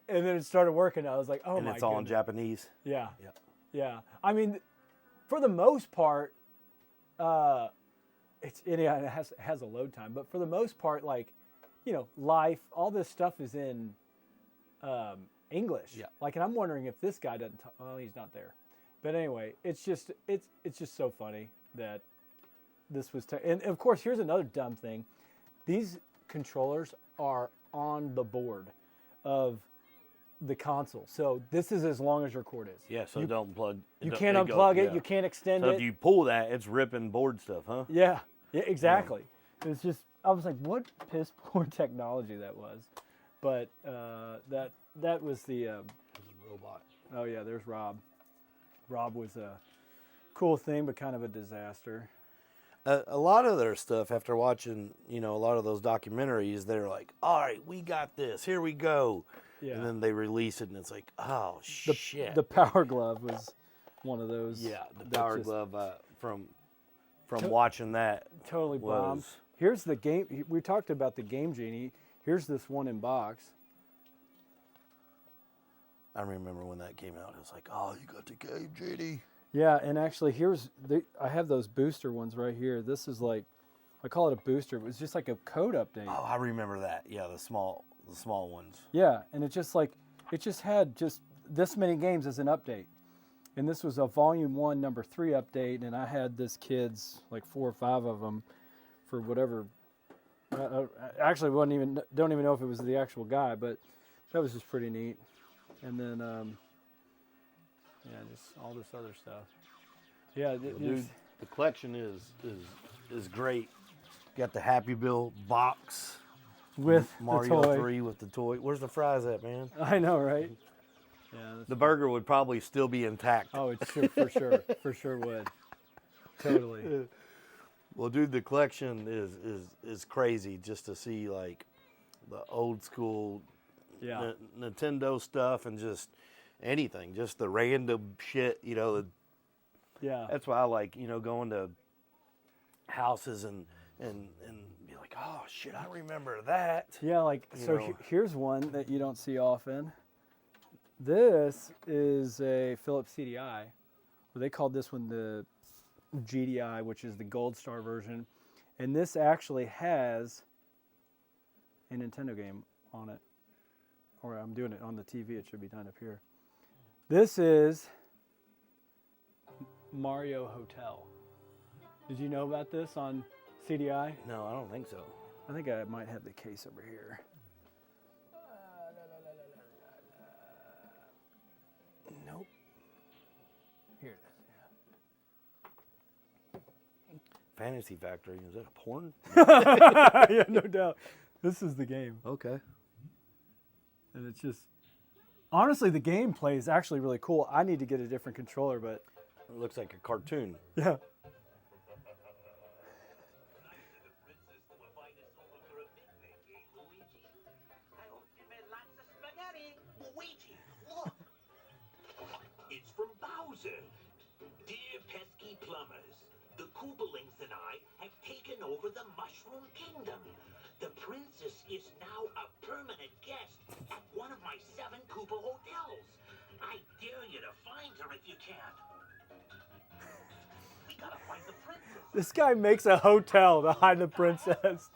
And then it started working. I was like, oh and my god. it's all in Japanese. Yeah. Yeah. Yeah. I mean, for the most part, it has a load time, but for the most part, like, you know, life, all this stuff is in English. Yeah. Like, and I'm wondering if this guy doesn't. Well, he's not there. But anyway, it's just so funny that this was. And of course, here's another dumb thing: these controllers are on the board of the console. So this is as long as your cord is. Yeah, so don't plug. You can't unplug it. Yeah. You can't extend So it. if you pull that, it's ripping board stuff, huh? Yeah, exactly. It's just, I was like, what piss poor technology that was. But that was the Robot. Oh yeah, there's Rob. Rob was a cool thing, but kind of a disaster. A lot of their stuff, after watching, a lot of those documentaries, they're like, all right, we got this, here we go. Yeah. And then they release it, and it's like, oh, shit. The Power Glove was one of those. Yeah, the that Power just Glove, from watching that. totally bombed. was- Here's the game. We talked about the Game Genie. Here's this one in box. I remember when that came out, it was like, oh, you got the Game Genie. Yeah, and actually, I have those booster ones right here. This is like, I call it a booster. It was just like a code update. Oh, I remember that. Yeah, the small ones. Yeah, and it just had just this many games as an update. And this was a volume 1, number 3 update, and I had this kid's like 4 or 5 of them for whatever. Actually, don't even know if it was the actual guy, but that was just pretty neat. And then, just all this other stuff. Yeah, Dude, the collection is great. Got the Happy Meal box. with Mario the toy. 3 with the toy. Where's the fries at, man? I know, right? Yeah. The burger would probably still be intact. Oh, it's for sure would. Totally. Well, dude, the collection is crazy just to see like the old school Yeah. Nintendo stuff and just anything, just the random shit, Yeah. That's why I like, going to houses and be like, oh shit, I remember that. Yeah, like, so here's one that you don't see often. This is a Philips CDI. Well, they called this one the GDI, which is the Gold Star version. And this actually has a Nintendo game on it. Or I'm doing it on the TV. It should be done up here. This is Mario Hotel. Did you know about this on CDI? No, I don't think so. I think I might have the case over here. Nope. Here it is. Fantasy Factory, is that a porn? Yeah, no doubt. This is the game. Okay. And it's just, honestly, the gameplay is actually really cool. I need to get a different controller, but It looks like a cartoon. yeah. It's from Bowser. Dear pesky plumbers, the Koopalings and I have taken over the Mushroom Kingdom. The princess is now a permanent guest at one of my 7 Koopa hotels. I dare you to find her if you can. We gotta find the princess. This guy makes a hotel to hide the princess.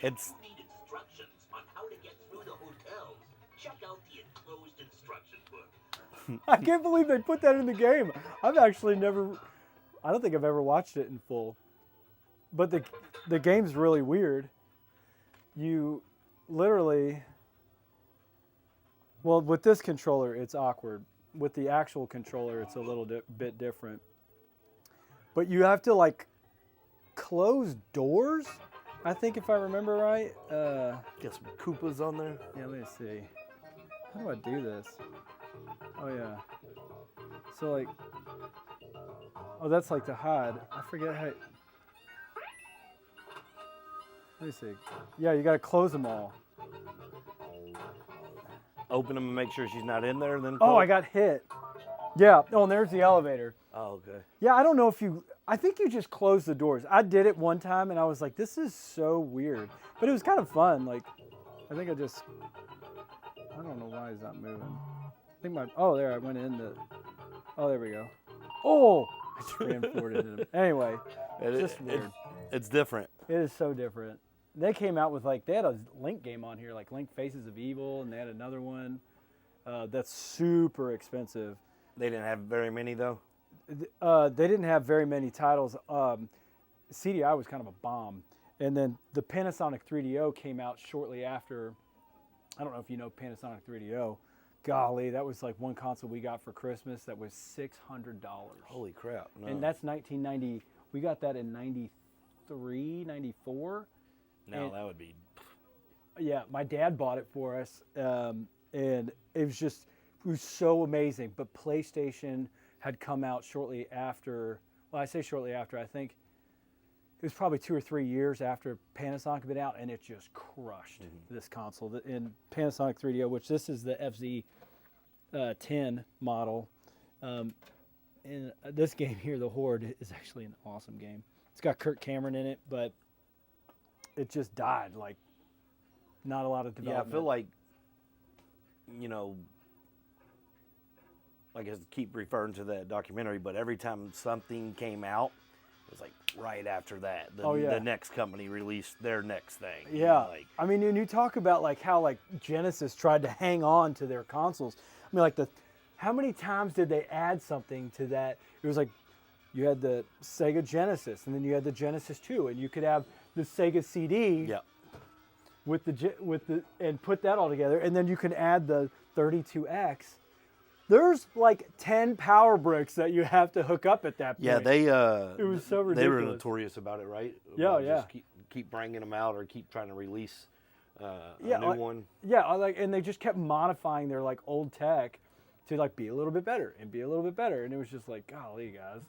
It's If you need instructions on how to get through the hotels, check out the enclosed instruction book. I can't believe they put that in the game. I've actually never, I don't think I've ever watched it in full. But the game's really weird. You literally, well, with this controller, it's awkward. With the actual controller, it's a little bit different. But you have to like close doors, I think, if I remember right. got some Koopas on there. Yeah, let me see. How do I do this? Oh, yeah. So, like, oh, that's like to hide. I forget how. Let me see. Yeah, you got to close them all. Open them and make sure she's not in there, and then Oh, close. I got hit. Yeah. Oh, and there's the elevator. Oh, okay. Yeah, I don't know if you. I think you just close the doors. I did it one time, and I was like, "This is so weird," but it was kind of fun. Like, I think I just. I don't know why he's not moving. I think my. Oh, there I went in the. Oh, there we go. Oh, I just ran forward into them. Anyway, just weird. It's different. It is so different. They came out with they had a Link game on here, like Link Faces of Evil, and they had another one that's super expensive. They didn't have very many though. They didn't have very many titles. CDI was kind of a bomb. And then the Panasonic 3DO came out shortly after. I don't know if you know Panasonic 3DO. Golly, that was like one console we got for Christmas that was $600. Holy crap! No. And that's 1990. We got that in 93, 94. Now and- that would be. Yeah, my dad bought it for us, and it was so amazing. But PlayStation had come out shortly after. Well, I say shortly after. I think it was probably 2 or 3 years after Panasonic had been out, and it just crushed this console. In Panasonic 3DO, which this is the FZ10 model, and this game here, The Horde, is actually an awesome game. It's got Kirk Cameron in it, but it just died. Like, not a lot of development. Yeah, I feel like, like I keep referring to that documentary, but every time something came out, it was like right after that, the next company released their next thing. Yeah, I mean, and you talk about like how like Genesis tried to hang on to their consoles. I mean, like how many times did they add something to that? It was like you had the Sega Genesis, and then you had the Genesis 2, and you could have the Sega CD. Yeah. With the and put that all together, and then you can add the 32X. There's like 10 power bricks that you have to hook up at that point. Yeah, it was so ridiculous. They were notorious about it, right? Yeah, about yeah. Just keep bringing them out or keep trying to release a new one. Yeah, and they just kept modifying their like old tech to like be a little bit better and be a little bit better, and it was just like, golly, guys,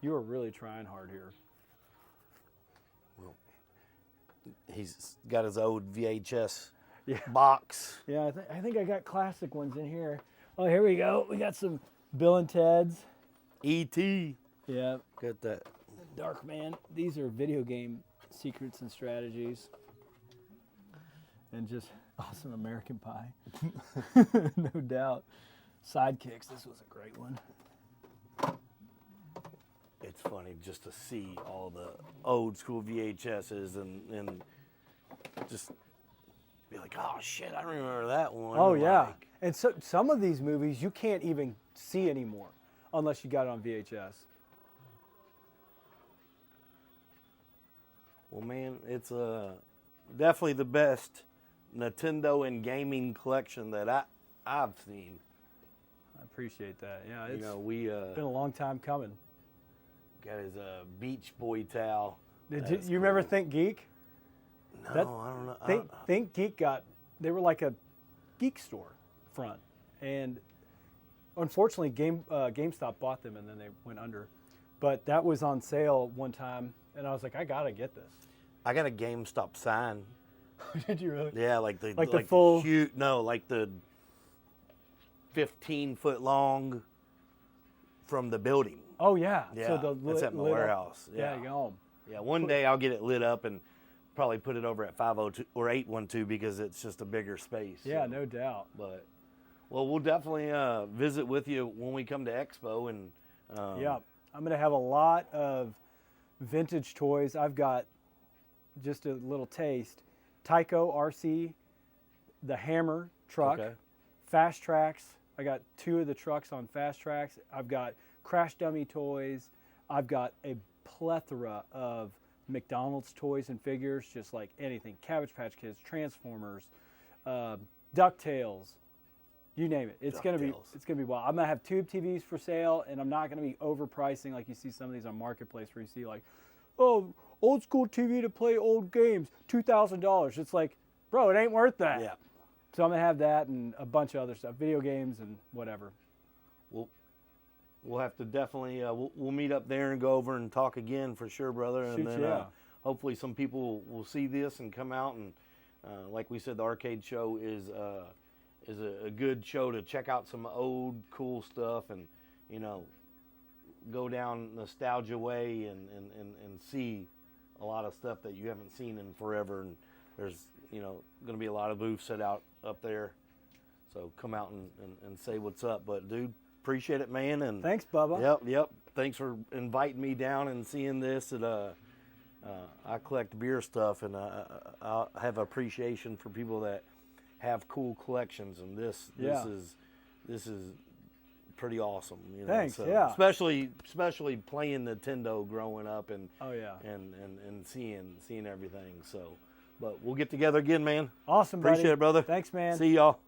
you are really trying hard here. He's got his old VHS Yeah. box. Yeah, I think I got classic ones in here. Oh, here we go. We got some Bill and Ted's. E.T. Yeah. Got that. Dark Man. These are video game secrets and strategies. And just awesome American Pie. No doubt. Sidekicks. This was a great one. It's funny just to see all the old school VHSs and just be like, oh shit, I remember that one. Oh, yeah. Like, And so some of these movies you can't even see anymore unless you got it on VHS. well, man, it's definitely the best Nintendo and gaming collection that I've seen. I appreciate that. Yeah, it's We been a long time coming. got his Beach Boy towel. Did That's you remember cool. Think Geek? No, that- I don't know. Think Geek they were like a geek store front, and unfortunately GameStop bought them and then they went under. But that was on sale one time, and I was like, I gotta get this. I got a GameStop sign. Did you really? Yeah, like the full- huge, no, like the 15-foot long from the building. Oh yeah. Yeah, So the that's at my lit up- warehouse. Yeah, Yeah. you go home. Yeah, one day I'll get it lit up and probably put it over at 502 or 812 because it's just a bigger space. Yeah, so. no doubt. But well, we'll definitely visit with you when we come to Expo and Yeah, I'm gonna have a lot of vintage toys. I've got just a little taste. Tyco RC, the Hammer truck, Okay. Fast Tracks. I got 2 of the trucks on Fast Tracks. I've got Crash Dummy toys. I've got a plethora of McDonald's toys and figures, just like anything. Cabbage Patch Kids, Transformers, DuckTales, you name it. It's gonna be wild. I'm gonna have tube TVs for sale, and I'm not gonna be overpricing like you see some of these on Marketplace where you see like, oh, old school TV to play old games, $2,000. It's like, bro, it ain't worth that. Yeah. So I'm gonna have that and a bunch of other stuff, video games and whatever. We'll have to definitely we'll meet up there and go over and talk again for sure, brother. And Shoot, then yeah. hopefully some people will see this and come out and like we said, the arcade show is a good show to check out some old cool stuff and go down nostalgia way and see a lot of stuff that you haven't seen in forever. And there's going to be a lot of booths set out up there, so come out and say what's up. But dude, appreciate it, man. And Thanks, Bubba. Yep. Thanks for inviting me down and seeing this. And I collect beer stuff, and I have appreciation for people that have cool collections. And this is pretty awesome. You know, Thanks, so, yeah. Especially playing Nintendo growing up and Oh, yeah. and seeing everything. So, but we'll get together again, man. Awesome, buddy. Appreciate it, brother. Thanks, man. See y'all.